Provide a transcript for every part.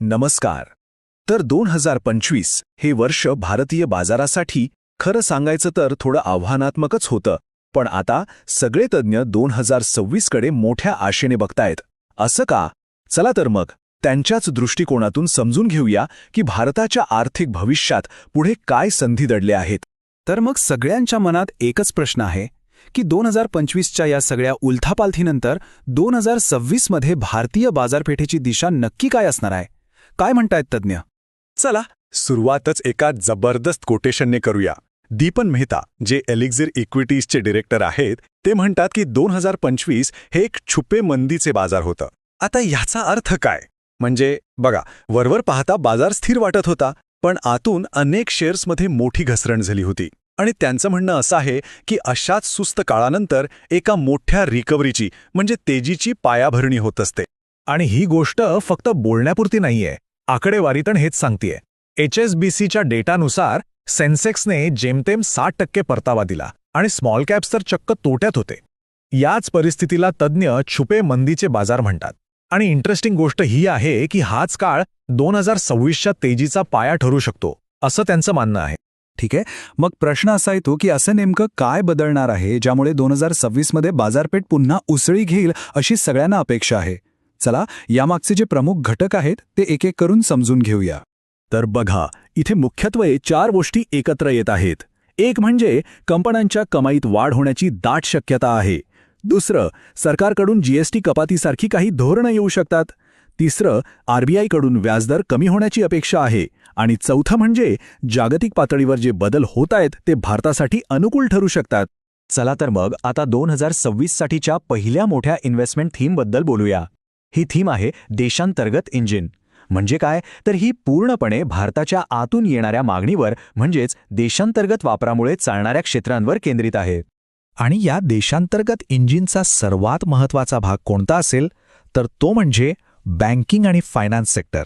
नमस्कार. तर 2025 हे वर्ष भारतीय बाजारासाठी खरं सांगायचं तर थोडं आव्हानात्मकच होतं. पण आता सगळे तज्ज्ञ 2026 कडे मोठ्या आशेने बघतायत. असं का? चला तर मग त्यांच्याच दृष्टिकोनातून समजून घेऊया की भारताच्या आर्थिक भविष्यात पुढे काय संधी दडल्या आहेत. तर मग सगळ्यांच्या मनात एकच प्रश्न आहे की 2025च्या या सगळ्या उलथापालथीनंतर 2026 मध्ये भारतीय बाजारपेठेची दिशा नक्की काय असणार आहे? काय म्हणतायत तज्ज्ञ? चला सुरुवातच एका जबरदस्त कोटेशनने करूया. दीपन मेहता, जे एलिक्झिर इक्विटीजचे डिरेक्टर आहेत, ते म्हणतात की 2025 हे एक छुपे मंदीचे बाजार होतं. आता ह्याचा अर्थ काय? म्हणजे बघा, वरवर पाहता बाजार स्थिर वाटत होता, पण आतून अनेक शेअर्समध्ये मोठी घसरण झाली होती. आणि त्यांचं म्हणणं असं आहे की अशाच सुस्त काळानंतर एका मोठ्या रिकव्हरीची म्हणजे तेजीची पायाभरणी होत असते. आणि ही गोष्ट फक्त बोलण्यापुरती नाहीये, आकडेवारीतण हेच सांगतेय. HSBCच्या डेटानुसार सेन्सेक्सने जेमतेम 60% परतावा दिला आणि स्मॉल कॅप्स तर चक्क तोट्यात होते. याच परिस्थितीला तज्ज्ञ छुपे मंदीचे बाजार म्हणतात. आणि इंटरेस्टिंग गोष्ट ही आहे की हाच काळ 2026च्या तेजीचा पाया ठरू शकतो, असं त्यांचं म्हणणं आहे. ठीक आहे, मग प्रश्न असा येतो की असं नेमकं काय बदलणार आहे ज्यामुळे 2026 मध्ये बाजारपेठ पुन्हा उसळी घेईल अशी सगळ्यांना अपेक्षा आहे. चला यामागचे जे प्रमुख घटक आहेत ते एक एक करून समजून घेऊया. तर बघा, इथे मुख्यत्वे 4 गोष्टी एकत्र येत आहेत. एक म्हणजे कंपन्यांच्या कमाईत वाढ होण्याची दाट शक्यता आहे. दुसरं, सरकारकडून जीएसटी कपातीसारखी काही धोरणं येऊ शकतात. तिसरं, आरबीआयकडून व्याजदर कमी होण्याची अपेक्षा आहे. आणि चौथं म्हणजे जागतिक पातळीवर जे बदल होत आहेत ते भारतासाठी अनुकूल ठरू शकतात. चला तर मग आता 2026 साठीच्या पहिल्या मोठ्या इन्व्हेस्टमेंट थीमबद्दल बोलूया. ही थीम आहे देशांतर्गत इंजिन. म्हणजे काय? तर ही पूर्णपणे भारताच्या आतून येणाऱ्या मागणीवर म्हणजेच देशांतर्गत वापरामुळे चालणाऱ्या क्षेत्रांवर केंद्रित आहे. आणि या देशांतर्गत इंजिनचा सर्वात महत्त्वाचा भाग कोणता असेल तर तो म्हणजे बँकिंग आणि फायनान्स सेक्टर.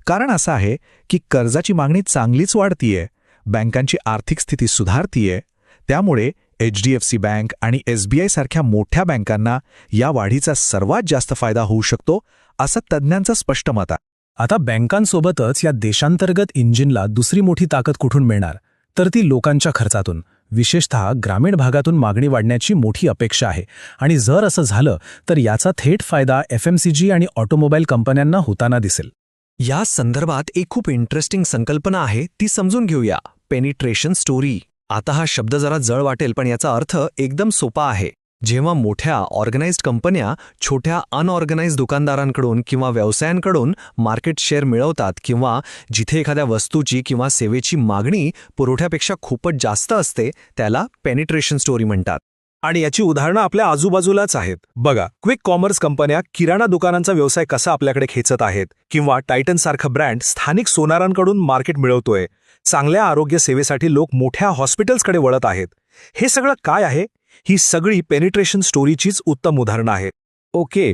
कारण असं आहे की कर्जाची मागणी चांगलीच वाढतीये, बँकांची आर्थिक स्थिती सुधारतीये. त्यामुळे HDFC बँक आणि SBI सारख्या मोठ्या बँकांना या वाढीचा सर्वात जास्त फायदा होऊ शकतो, असं तज्ज्ञांचं स्पष्ट मत आहे. आता बँकांसोबतच या देशांतर्गत इंजिनला दुसरी मोठी ताकद कुठून मिळणार? तर ती लोकांच्या खर्चातून, विशेषतः ग्रामीण भागातून मागणी वाढण्याची मोठी अपेक्षा आहे. आणि जर असं झालं तर याचा थेट फायदा FMCG आणि ऑटोमोबाईल कंपन्यांना होताना दिसेल. या संदर्भात एक खूप इंटरेस्टिंग संकल्पना आहे, ती समजून घेऊया. Penetration story. आता हा शब्द जरा जळ वाटेल, पण याचा अर्थ एकदम सोपा आहे. जेव्हा मोठ्या ऑर्गनाइज्ड कंपन्या छोट्या अनऑर्गनाइज्ड दुकानदारांकडून किंवा व्यवसायांकडून मार्केट शेअर मिळवतात किंवा जिथे एखाद्या वस्तूची किंवा सेवेची मागणी पुरवठ्यापेक्षा खूपच जास्त असते, त्याला पेनिट्रेशन स्टोरी म्हणतात. आणि याची उदाहरणं आपल्या आजूबाजूलाच आहेत. बघा, क्विक कॉमर्स कंपन्या किराणा दुकानांचा व्यवसाय कसा आपल्याकडे खेचत आहेत, किंवा टायटनसारखं ब्रँड स्थानिक सोनारांकडून मार्केट मिळवतोय. चांगल्या आरोग्य सेवेसाठी लोक मोठ्या हॉस्पिटल्सकडे वळत आहेत. हे सगळं काय आहे? ही सगळी पेनिट्रेशन स्टोरीचीच उत्तम उदाहरणं आहेत. ओके,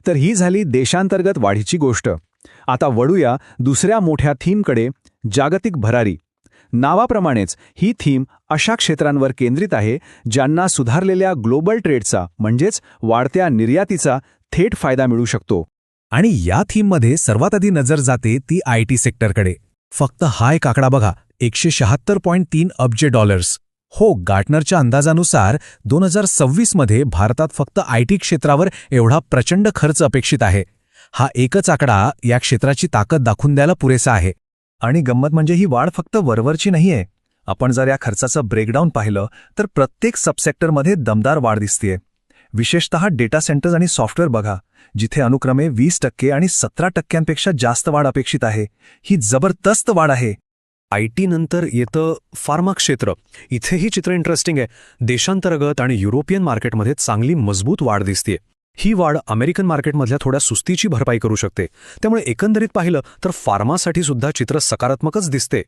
तर ही झाली देशांतर्गत वाढीची गोष्ट. आता वळूया दुसऱ्या मोठ्या थीमकडे, जागतिक भरारी. नावाप्रमाणेच ही थीम अशा क्षेत्रांवर केंद्रित आहे ज्यांना सुधारलेल्या ग्लोबल ट्रेडचा म्हणजेच वाढत्या निर्यातीचा थेट फायदा मिळू शकतो. आणि या थीममध्ये सर्वात आधी नजर जाते ती IT सेक्टरकडे. फक्त हा एक आकडा बघा, $176.3 अब्ज. हो, गार्टनरच्या अंदाजानुसार 2026 मध्ये भारतात फक्त IT क्षेत्रावर एवढा प्रचंड खर्च अपेक्षित आहे. हा एकच आकडा या क्षेत्राची ताकद दाखवून द्यायला पुरेसा आहे. आणि गंमत म्हणजे ही वाढ फक्त वरवरची नाहीये. आपण जर या खर्चाचं ब्रेकडाऊन पाहिलं तर प्रत्येक सबसेक्टरमध्ये दमदार वाढ दिसतेय. विशेषतः डेटा सेंटर्स आणि सॉफ्टवेअर बघा, जिथे अनुक्रमे 20% आणि 17% जास्त वाढ अपेक्षित आहे. ही जबरदस्त वाढ आहे. IT नंतर येतं फार्मा क्षेत्र. इथेही चित्र इंटरेस्टिंग आहे. देशांतर्गत आणि युरोपियन मार्केटमध्ये चांगली मजबूत वाढ दिसतेय. ही वाढ अमेरिकन मार्केटमधल्या थोड्या सुस्तीची भरपाई करू शकते. त्यामुळे एकंदरीत पाहिलं तर फार्मासाठी सुद्धा चित्र सकारात्मकच दिसते.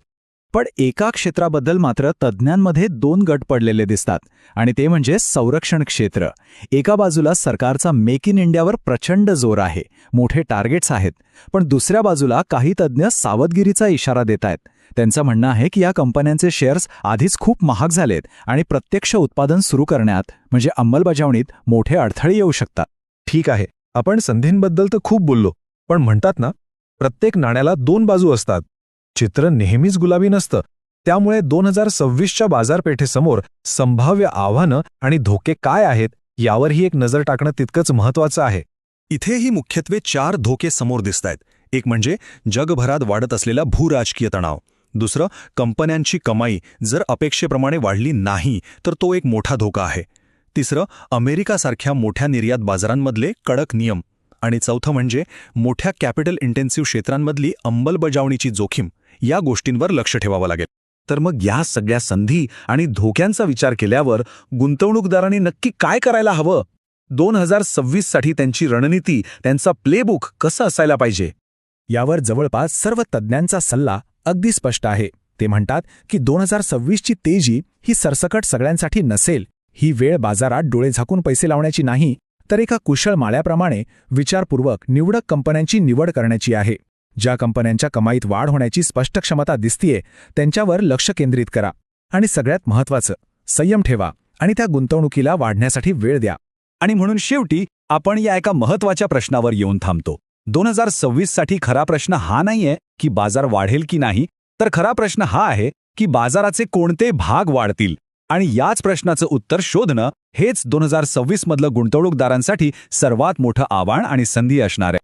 पण एका क्षेत्राबद्दल मात्र तज्ज्ञांमध्ये 2 गट पडलेले दिसतात, आणि ते म्हणजे संरक्षण क्षेत्र. एका बाजूला सरकारचा मेक इन इंडियावर प्रचंड जोर आहे, मोठे टार्गेट्स आहेत. पण दुसऱ्या बाजूला काही तज्ज्ञ सावधगिरीचा इशारा देत आहेत. त्यांचं म्हणणं आहे की या कंपन्यांचे शेअर्स आधीच खूप महाग झालेत आणि प्रत्यक्ष उत्पादन सुरू करण्यात म्हणजे अंमलबजावणीत मोठे अडथळे येऊ शकतात. ठीक आहे, आपण संधींबद्दल तर खूप बोललो, पण म्हणतात ना, प्रत्येक नाण्याला दोन बाजू असतात. चित्र नेहमीच गुलाबी नसतं. त्यामुळे 2026च्या बाजारपेठेसमोर संभाव्य आव्हानं आणि धोके काय आहेत यावरही एक नजर टाकणं तितकंच महत्त्वाचं आहे. इथेही मुख्यत्वे 4 धोके समोर दिसतायत. एक म्हणजे जगभरात वाढत असलेला भूराजकीय तणाव. दुसरं, कंपन्यांची कमाई जर अपेक्षेप्रमाणे वाढली नाही तर तो एक मोठा धोका आहे. तिसरं, अमेरिकासारख्या मोठ्या निर्यात बाजारांमधले कडक नियम. आणि चौथं म्हणजे मोठ्या कॅपिटल इंटेन्सिव्ह क्षेत्रांमधली अंमलबजावणीची जोखीम. या गोष्टींवर लक्ष ठेवावं लागेल. तर मग या सगळ्या संधी आणि धोक्यांचा विचार केल्यावर गुंतवणूकदारांनी नक्की काय करायला हवं? 2026साठी त्यांची रणनीती, त्यांचा प्लेबुक कसं असायला पाहिजे? यावर जवळपास सर्व तज्ज्ञांचा सल्ला अगदी स्पष्ट आहे. ते म्हणतात की 2026ची तेजी ही सरसकट सगळ्यांसाठी नसेल. ही वेळ बाजारात डोळे झाकून पैसे लावण्याची नाही, तर एका कुशल माळ्याप्रमाणे विचारपूर्वक निवडक कंपन्यांची निवड करण्याची आहे. ज्या कंपन्यांच्या कमाईत वाढ होण्याची स्पष्ट क्षमता दिसतीये त्यांच्यावर लक्ष केंद्रित करा. आणि सगळ्यात महत्त्वाचं, संयम ठेवा आणि त्या गुंतवणुकीला वाढण्यासाठी वेळ द्या. आणि म्हणून शेवटी आपण या एका महत्त्वाच्या प्रश्नावर येऊन थांबतो. 2026साठी खरा प्रश्न हा नाहीये की बाजार वाढेल की नाही, तर खरा प्रश्न हा आहे की बाजाराचे कोणते भाग वाढतील. आणि याच प्रश्नाचं उत्तर शोधणं हेच 2026मधलं गुंतवणूकदारांसाठी सर्वात मोठं आव्हान आणि संधी असणार आहे.